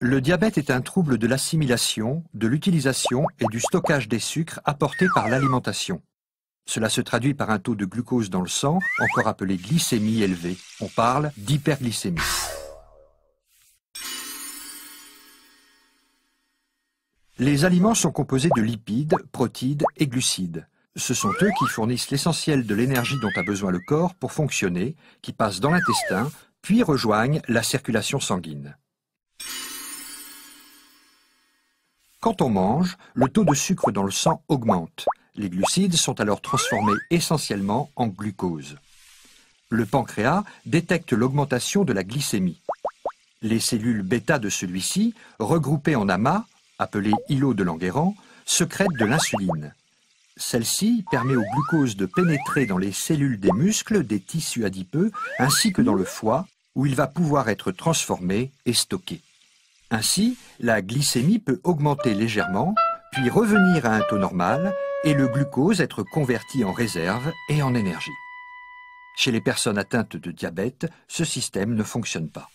Le diabète est un trouble de l'assimilation, de l'utilisation et du stockage des sucres apportés par l'alimentation. Cela se traduit par un taux de glucose dans le sang, encore appelé glycémie élevée. On parle d'hyperglycémie. Les aliments sont composés de lipides, protides et glucides. Ce sont eux qui fournissent l'essentiel de l'énergie dont a besoin le corps pour fonctionner, qui passent dans l'intestin, puis rejoignent la circulation sanguine. Quand on mange, le taux de sucre dans le sang augmente. Les glucides sont alors transformés essentiellement en glucose. Le pancréas détecte l'augmentation de la glycémie. Les cellules bêta de celui-ci, regroupées en amas, appelées îlots de Langerhans, sécrètent de l'insuline. Celle-ci permet au glucose de pénétrer dans les cellules des muscles, des tissus adipeux, ainsi que dans le foie, où il va pouvoir être transformé et stocké. Ainsi, la glycémie peut augmenter légèrement, puis revenir à un taux normal, et le glucose être converti en réserve et en énergie. Chez les personnes atteintes de diabète, ce système ne fonctionne pas.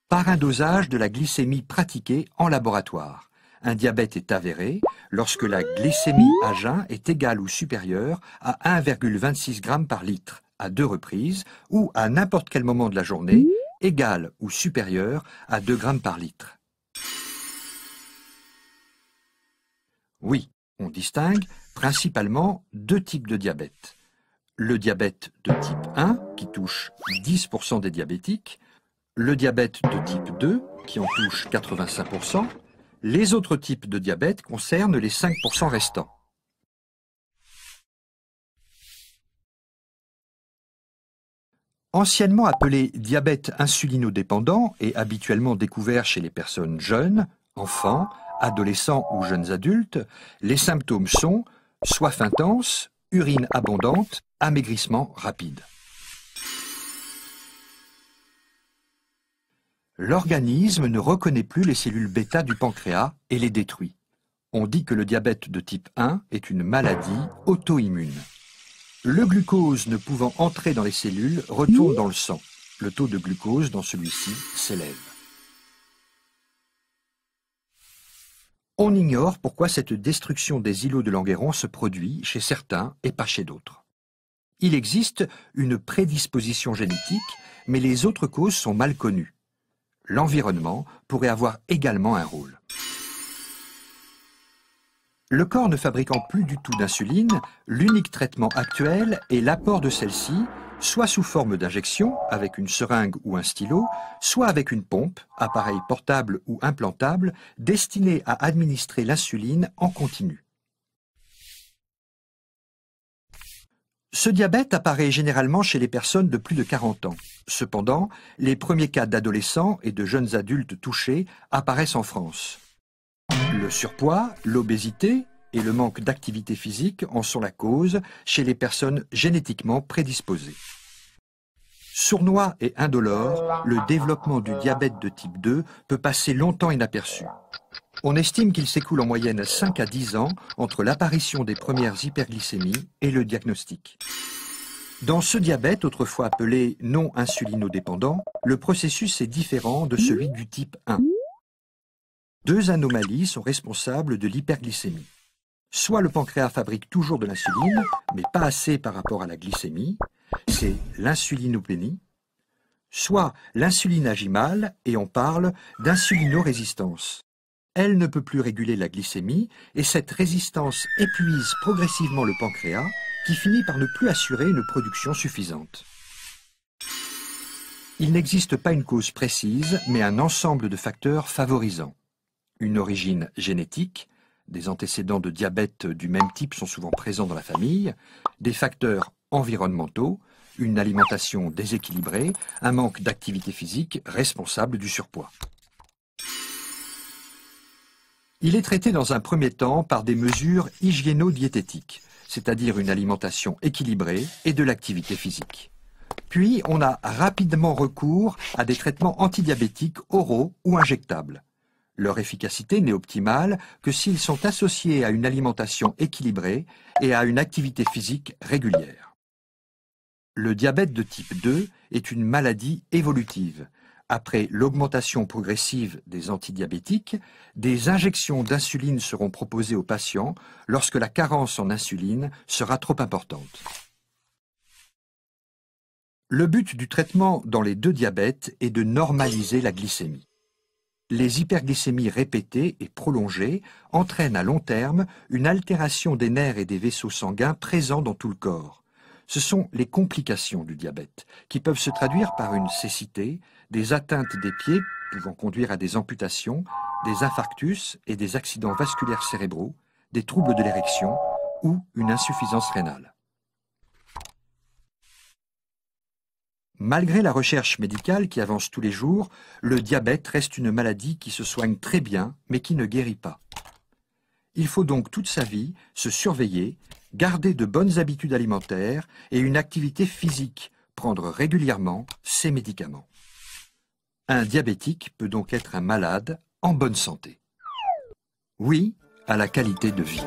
Par un dosage de la glycémie pratiquée en laboratoire. Un diabète est avéré lorsque la glycémie à jeun est égale ou supérieure à 1,26 g par litre à 2 reprises ou à n'importe quel moment de la journée égale ou supérieure à 2 g par litre. Oui, on distingue principalement deux types de diabète. Le diabète de type 1, qui touche 10% des diabétiques, le diabète de type 2, qui en touche 85%, les autres types de diabète concernent les 5% restants. Anciennement appelé diabète insulinodépendant et habituellement découvert chez les personnes jeunes, enfants, adolescents ou jeunes adultes, les symptômes sont soif intense, urine abondante, amaigrissement rapide. L'organisme ne reconnaît plus les cellules bêta du pancréas et les détruit. On dit que le diabète de type 1 est une maladie auto-immune. Le glucose ne pouvant entrer dans les cellules retourne dans le sang. Le taux de glucose dans celui-ci s'élève. On ignore pourquoi cette destruction des îlots de Langerhans se produit chez certains et pas chez d'autres. Il existe une prédisposition génétique, mais les autres causes sont mal connues. L'environnement pourrait avoir également un rôle. Le corps ne fabriquant plus du tout d'insuline, l'unique traitement actuel est l'apport de celle-ci, soit sous forme d'injection, avec une seringue ou un stylo, soit avec une pompe, appareil portable ou implantable, destiné à administrer l'insuline en continu. Ce diabète apparaît généralement chez les personnes de plus de 40 ans. Cependant, les premiers cas d'adolescents et de jeunes adultes touchés apparaissent en France. Le surpoids, l'obésité et le manque d'activité physique en sont la cause chez les personnes génétiquement prédisposées. Sournois et indolore, le développement du diabète de type 2 peut passer longtemps inaperçu. On estime qu'il s'écoule en moyenne 5 à 10 ans entre l'apparition des premières hyperglycémies et le diagnostic. Dans ce diabète, autrefois appelé non insulinodépendant, le processus est différent de celui du type 1. Deux anomalies sont responsables de l'hyperglycémie. Soit le pancréas fabrique toujours de l'insuline, mais pas assez par rapport à la glycémie, c'est l'insulinopénie, soit l'insuline agit mal et on parle d'insulinorésistance. Elle ne peut plus réguler la glycémie et cette résistance épuise progressivement le pancréas qui finit par ne plus assurer une production suffisante. Il n'existe pas une cause précise, mais un ensemble de facteurs favorisants. Une origine génétique, des antécédents de diabète du même type sont souvent présents dans la famille, des facteurs environnementaux, une alimentation déséquilibrée, un manque d'activité physique responsable du surpoids. Il est traité dans un premier temps par des mesures hygiéno-diététiques, c'est-à-dire une alimentation équilibrée et de l'activité physique. Puis on a rapidement recours à des traitements antidiabétiques oraux ou injectables. Leur efficacité n'est optimale que s'ils sont associés à une alimentation équilibrée et à une activité physique régulière. Le diabète de type 2 est une maladie évolutive. Après l'augmentation progressive des antidiabétiques, des injections d'insuline seront proposées aux patients lorsque la carence en insuline sera trop importante. Le but du traitement dans les deux diabètes est de normaliser la glycémie. Les hyperglycémies répétées et prolongées entraînent à long terme une altération des nerfs et des vaisseaux sanguins présents dans tout le corps. Ce sont les complications du diabète, qui peuvent se traduire par une cécité, des atteintes des pieds pouvant conduire à des amputations, des infarctus et des accidents vasculaires cérébraux, des troubles de l'érection ou une insuffisance rénale. Malgré la recherche médicale qui avance tous les jours, le diabète reste une maladie qui se soigne très bien, mais qui ne guérit pas. Il faut donc toute sa vie se surveiller, garder de bonnes habitudes alimentaires et une activité physique, prendre régulièrement ses médicaments. Un diabétique peut donc être un malade en bonne santé. Oui à la qualité de vie.